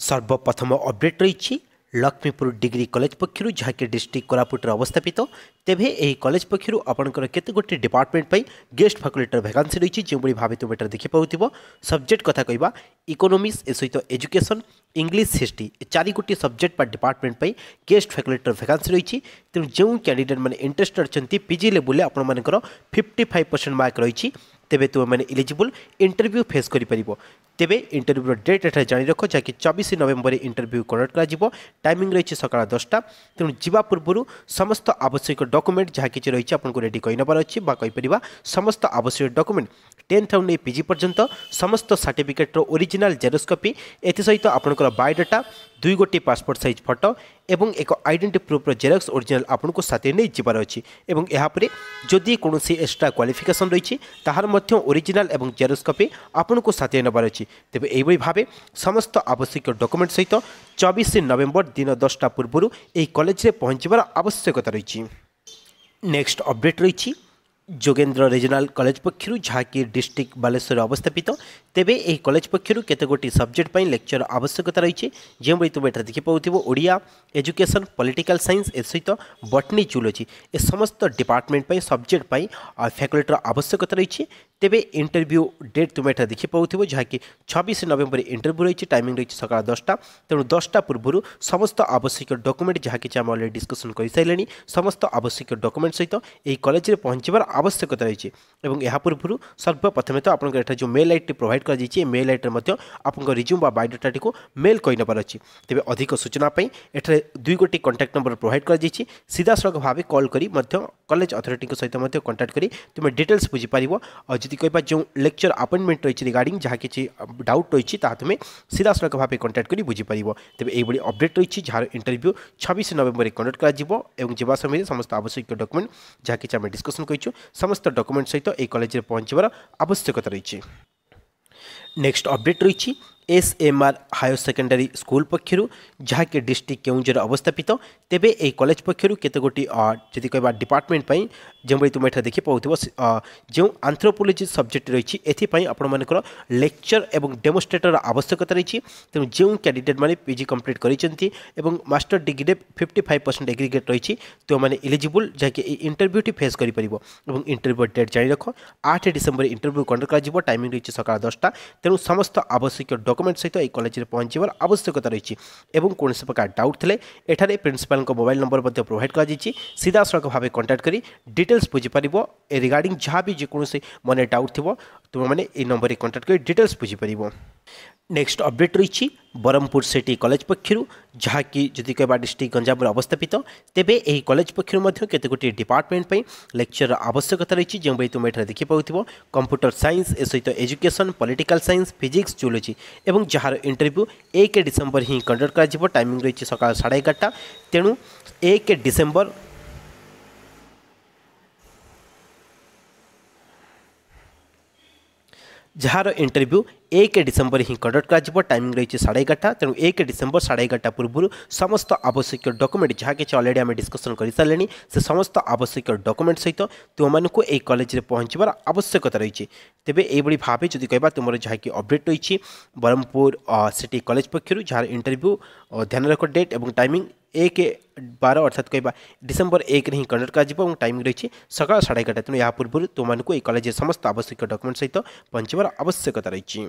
सर्वप्रथम अपडेट रही Laxmipur degree college पक्षर जहाँकि डिस्ट्रिक्ट कोरापुटर अवस्थापित तेबे यही कॉलेज पक्षर आपंकर केते गोटे डिपार्टमेंट पर गेस्ट फैकल्टीर भैकेंसी रही जो भाव तुम एटा देखि पाउथिबो सब्जेक्ट कथा कहबा इकोनोमिक्स ए सहित एजुकेशन इंग्लिश हिस्ट्री चारि गोटी सब्जेक्ट पर डिपार्टमेंट पर गेस्ट फैकल्टीर भैकेंसी रही तेणु जो कैंडिडेट मैंने इंटरेस्टेड अच्छा पीजी लेवल आपर 55% मार्क रही तेबे तुम मैंने इलिजिबल इंटरव्यू फेस कर तेबे इंटरव्यू डेट एठार जानी रख जहाँकि 24 नवेम्बर इंटरव्यू कंडक्ट कर टाइमिंग रही सकाल 10टा तेणु जीवा पूर्व समस्त आवश्यक डॉक्यूमेंट जहाँ कि रही आपको रेडी कहींबार अच्छी कहीपर समस्त आवश्यक डॉक्यूमेंट 10th आउ नहीं पीजी पर्यंत समस्त सर्टिफिकेटर ओरिजिनल जेरोक्स कॉपी एसहित आपंकर बायोडाटा 2 गोटी पासपोर्ट साइज फोटो एवं एक आइडेंटिटी प्रूफ जेरोक्स ओरिजिनल आपको साथी नहीं जीवार अच्छी एवं यापर जदि कौन एक्सट्रा क्वालिफिकेशन रही ताहार मध्य ओरिजिनल एवं जेरोक्स कॉपी आपको साथी नबार अच्छी तेज यही भाव समस्त आवश्यक डॉक्यूमेंट सहित 24 नवेम्बर दिन 10टा पूर्व यही कॉलेज में पहुँचबार आवश्यकता रही। नेक्स्ट अपडेट रही जोगेन्द्र रीजनाल कॉलेज पक्षर जहाँकि डिस्ट्रिक्ट बालेश्वर अवस्थापित तेबे यही कॉलेज पक्षर केते गोटी सब्जेक्ट पर लेक्चर आवश्यकता रही जो तुम एटा देखि पाउथिबो ओडिया एजुकेशन पॉलिटिकल साइंस ए सहित बटनी जूलॉजी ए समस्त डिपार्टमेंट पर सब्जेक्ट पर फैकल्टीर आवश्यकता रही तेबे इंटरव्यू डेट तुम एटा देखि पाउथिबो जहाँकि 26 नवेम्बर इंटरव्यू रही टाइमिंग रही सकाल 10टा तेणु 10टा पूर्व समस्त आवश्यक डॉक्यूमेंट जहाँ कि आम अलरेडी डिस्कसन कर सारे समस्त आवश्यक डॉक्यूमेंट सहित यही कॉलेज में पहुँचबार आवश्यकता रही और यह पूर्व सर्वप्रथमे तो आपंकर एटा जो मेल आईडी प्रोवाइड कर मेल आईडी आपंकर रिज्यूम बा बायोडाटा को मेल कही नबार अच्छी तेज अधिक सूचना एठारे 2 गोटी कॉन्टैक्ट नंबर प्रोवाइड कर सीधा सड़क भाव कॉल करी कॉलेज अथॉरिटी सहित कॉन्टैक्ट करी तुम डिटेल्स बुझीपार और जदि कहबा जो लेक्चर अपॉइंटमेंट रही रिगार्डिंग जहाँ किसी डाउट रही तुम सीधा सड़क भाव कॉन्टैक्ट कर बुझीपार तेज यही अपडेट रही जार इंटरव्यू 26 नवेम्बर कंडक्ट कर जवा समय समस्त आवश्यक डॉक्यूमेंट जहाँ कि आम डिस्कसन कर समस्त डॉक्यूमेंट सहित यह कॉलेज में पहुँचबार आवश्यकता रही। नेक्स्ट अपडेट रही SMR हायर सेकेंडरी स्कूल पक्षर जहाँ कि डिस्ट्रिक्ट केउंझर अवस्थापित तेबे यही कॉलेज पक्षर केते गोटी जदि कहबा डिपार्टमेंट जो तुम एटा देखि पाउथिबो जो एंथ्रोपोलॉजी सब्जेक्ट रही एथि आपण मानकर लेक्चर एवं डेमोन्स्ट्रेटर आवश्यकता रही तेणु जो कैंडिडेट माने पीजी कंप्लीट करिसेंती एवं मास्टर डिग्री 55% एग्रीगेट रही तो माने इलिजिबल जहाँकि इंटरव्यूटी फेस कर इंटरव्यू डेट जारी रख 8 डिसेम्बर इंटरव्यू कंडक्ट कर टाइमिंग रही सकाल 10टा तेणु समस्त आवश्यक डॉक्यूमेंट सहित यह कॉलेज में पहुँचबार आवश्यकता रही और कौन प्रकार डाउट थे एठारे प्रिंसिपाल मोबाइल नंबर प्रोवाइड कर सीधा सड़क भाव कॉन्टैक्ट करी डिटेल्स बुझीपार रिगार्डिंग जहाँ भी जेकोसी मन डाउट थो तुम मैंने ये नंबर कॉन्टैक्ट कर डिटेल्स बुझीपार। नेक्स्ट अपडेट रही ब्रह्मपुर सिटी कॉलेज पक्षर जहाँ कि जदि कहबा डिस्ट्रिक्ट गंजाम अवस्थापित तेबे यही कॉलेज पक्षर केते गोटी डिपार्टमेंट पर लेक्चर आवश्यकता रही जो भाई तुम एठारे देखि पाउथिबो कंप्यूटर साइंस ए सहित education political science physics zoology एवं जार इंटरव्यू 1 डिसेम्बर ही कंडक्ट कर टाइमिंग रही सकाल 11:30 तेणु 1 डिसेम्बर जार इंटरव्यू 1 डिसेम्बर ही कंडक्ट कर टाइमिंग रही 11:30 तेणु 1 डिसेम्बर 11:30 पूर्व समस्त आवश्यक डॉक्यूमेंट जहाँ कि अलरेडी आम डिस्कसन कर सारे से समस्त आवश्यक डॉक्यूमेंट सहित तुमको यही कॉलेज में पहुँचबार आवश्यकता रही तेज यही भाव जदि कहबा तुम जहाँ कि अपडेट रही ब्रह्मपुर सिटी कॉलेज पक्षर जार इंटरव्यू ध्यान रख डेट और टाइमिंग 1/12 अर्थात कहबा डिसेम्बर 1 ही कंडक्ट कर टाइमिंग रही सकाल 11:30 तेणु या पूर्व तुमको यही कॉलेज समस्त आवश्यक डॉक्यूमेंट सहित पहुँचबार आवश्यकता रही।